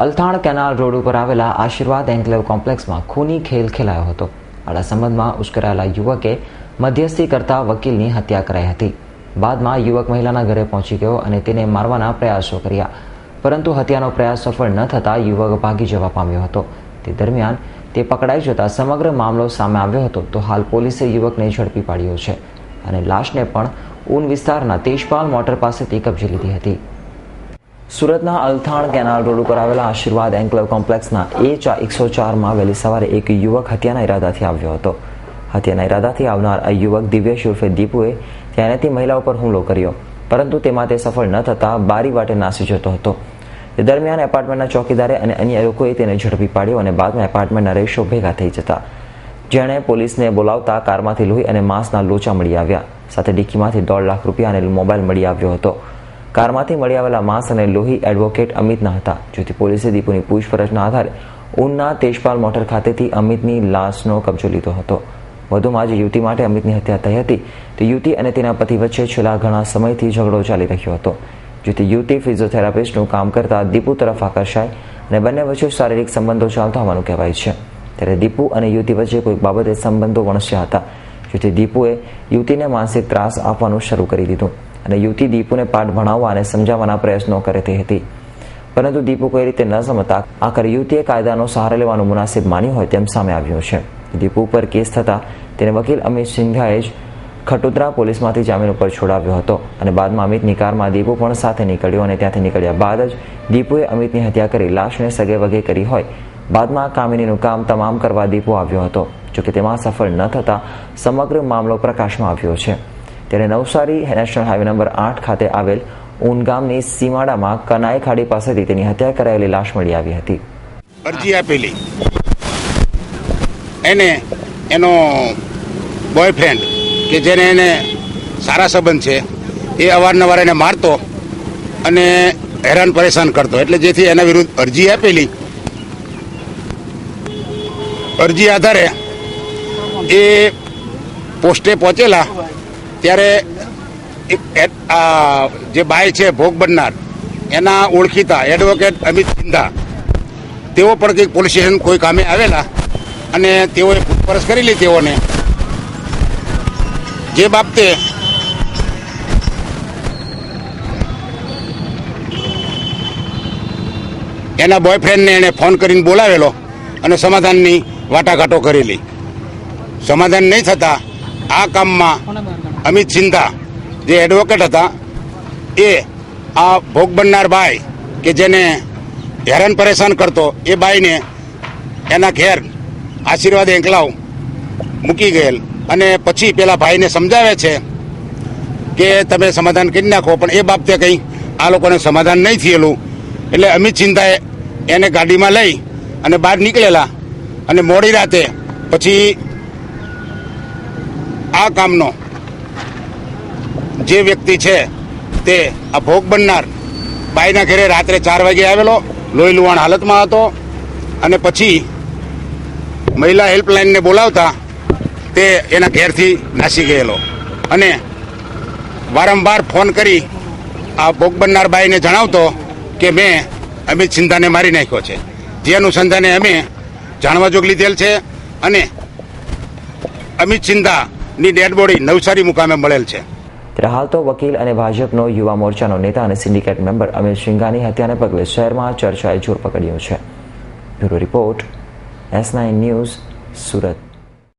Althan canal road ઉપર આવેલા આશીર્વાદ એન્કલેવ કોમ્પ્લેક્સમાં ખૂની ખેલ ખેલાયો હતો. આડા સંબંધમાં ઉશ્કેરાયેલા યુવકે મધ્યસ્થી કરતા વકીલની હત્યા કરાઈ હતી. બાદમાં યુવક મહિલાના ઘરે પહોંચી ગયો અને તેને મારવાના પ્રયાસો કર્યા, પરંતુ હત્યાનો પ્રયાસ સફળ ન થતાં યુવક ભાગી જવા પામ્યો હતો. તે દરમિયાન તે પકડાઈ જતા સમગ્ર મામલો સામે આવ્યો હતો. તો હાલ પોલીસે યુવકને ઝડપી પાડ્યો છે અને લાશને પણ ઊન વિસ્તારના તેજપાલ મોટર પાસેથી કબજે લીધી હતી. સુરતના અલથાણ કેનાલ રોડ ઉપર આવેલા આશીર્વાદ એન્કલેવ કોમ્પ્લેક્સના A104માં વહેલી સવારે એક યુવક હત્યાના ઈરાદાથી આવ્યો હતો. હત્યાના ઈરાદાથી આવનાર આ યુવક દિવ્યેશ ઉર્ફે દીપુએ ત્યાંથી મહિલા ઉપર હુમલો કર્યો, પરંતુ તેમાં તે સફળ ન થતાં બારી વાટે નાસી જતો હતો. તે દરમિયાન એપાર્ટમેન્ટના ચોકીદારે અને અન્ય લોકોએ તેને ઝડપી પાડ્યો અને બાદમાં એપાર્ટમેન્ટના રહીશો ભેગા થઈ જતા જેણે પોલીસને બોલાવતા કારમાંથી લોહી અને માંસના લોચા મળી આવ્યા. સાથે ડિક્કીમાંથી 1.5 લાખ રૂપિયા અને મોબાઈલ મળી આવ્યો હતો. કારમાંથી મળી આવેલા માંસ અને લોહી એડવોકેટ અમિતના હતા. જેથી પોલીસે દીપુની પૂછપરછના આધારે ઊનના તેજપાલ મોટર ખાતેથી અમિતની લાશનો કબજો લીધો હતો. વધુમાં જે યુવતી માટે અમિતની હત્યા થઈ હતી તે યુવતી અને તેના પતિ વચ્ચે છેલ્લા ઘણા સમયથી ઝઘડો ચાલી રહ્યો હતો. જેથી યુવતી ફિઝિયોથેરાપિસ્ટનું કામ કરતા દીપુ તરફ આકર્ષાય અને બંને વચ્ચે શારીરિક સંબંધો ચાલતા હોવાનું કહેવાય છે. ત્યારે દીપુ અને યુવતી વચ્ચે કોઈ બાબતે સંબંધો વણસ્યા હતા. જેથી દીપુએ યુવતીને માનસિક ત્રાસ આપવાનું શરૂ કરી દીધું અને યુવતી દીપુને પાઠ ભણાવવા અને સમજાવવાના પ્રયત્નો કરતી હતી, પરંતુ દીપુ કોઈ રીતે ન સમજતા આખરે યુવતીએ કાયદાનો સહારો લેવાનું મુનાસિબ માન્યું હોય તેમ સામે આવ્યું છે. દીપુ ઉપર કેસ થતાં તેને વકીલ અમિત સિંઘાએ જ ખટોદરા પોલીસમાંથી જામીન ઉપર છોડાવ્યો હતો અને બાદમાં અમિતની કારમાં દીપુ પણ સાથે નીકળ્યો અને ત્યાંથી નીકળ્યા બાદ જ દીપુએ અમિતની હત્યા કરી લાશને સગે વગે કરી હોય. બાદમાં કામિનીનું કામ તમામ કરવા દીપુ આવ્યો હતો, જોકે તેમાં સફળ ન થતાં સમગ્ર મામલો પ્રકાશમાં આવ્યો છે. ત્યારે નવસારી નેશનલ હાઈવે નંબર 8 ખાતે આવેલ ઊન ગામની સીમાડામાં કનાઈ ખાડી પાસેથી તેની હત્યા કરાયેલી લાશ મળી આવી હતી. અરજી આપેલી એને એનો બોયફ્રેન્ડ કે જેને એને સારા સંબંધ છે એ અવારનવાર એને મારતો અને હેરાન પરેશાન કરતો, એટલે જેથી એના વિરુદ્ધ અરજી આપેલી. અરજી આધારે એ પોસ્ટે પહોંચેલા ત્યારે જે બાઈ છે ભોગ બનનાર એના ઓળખીતા એડવોકેટ અમિત સિંધા તેઓ પણ કંઈક પોલીસ સ્ટેશન કોઈ કામે આવેલા અને તેઓએ પૂછપરછ કરેલી તેઓને, જે બાબતે એના બોયફ્રેન્ડને એણે ફોન કરીને બોલાવેલો અને સમાધાનની વાટાઘાટો કરેલી. સમાધાન નહીં થતાં આ કામમાં અમિત સિંધા જે એડવોકેટ હતા એ આ ભોગ બનનાર બાઈ કે જેને હેરાન પરેશાન કરતો એ બાઈને એના ઘેર આશીર્વાદ એન્કલાવ મૂકી ગયેલ અને પછી પેલા ભાઈને સમજાવે છે કે તમે સમાધાન કરી નાખો, પણ એ બાબતે કંઈ આ લોકોને સમાધાન નહીં થયેલું. એટલે અમિત સિંધાએ એને ગાડીમાં લઈ અને બહાર નીકળેલા અને મોડી રાતે પછી આ કામનો જે વ્યક્તિ છે તે આ ભોગ બનનાર બાઈના ઘરે રાત્રે 4 વાગે આવેલો, લોહી લુહાણ હાલતમાં હતો અને પછી મહિલા હેલ્પલાઇનને બોલાવતા તે એના ઘેરથી નાસી ગયેલો અને વારંવાર ફોન કરી આ ભોગ બનનાર બાઈને જણાવતો કે મેં અમિત સિંધાને મારી નાખ્યો છે, જે અનુસંધાને અમે જાણવા જોગ લીધેલ છે અને અમિત સિંધાની ડેડ બોડી નવસારી મુકામે મળેલ છે. ત્યારે હાલ તો વકીલ અને ભાજપનો યુવા મોરચાનો નેતા અને સિન્ડિકેટ મેમ્બર અમિત સિંઘાની હત્યાને પગલે શહેરમાં ચર્ચાએ જોર પકડ્યો છે. Bureau report S9 news, Surat.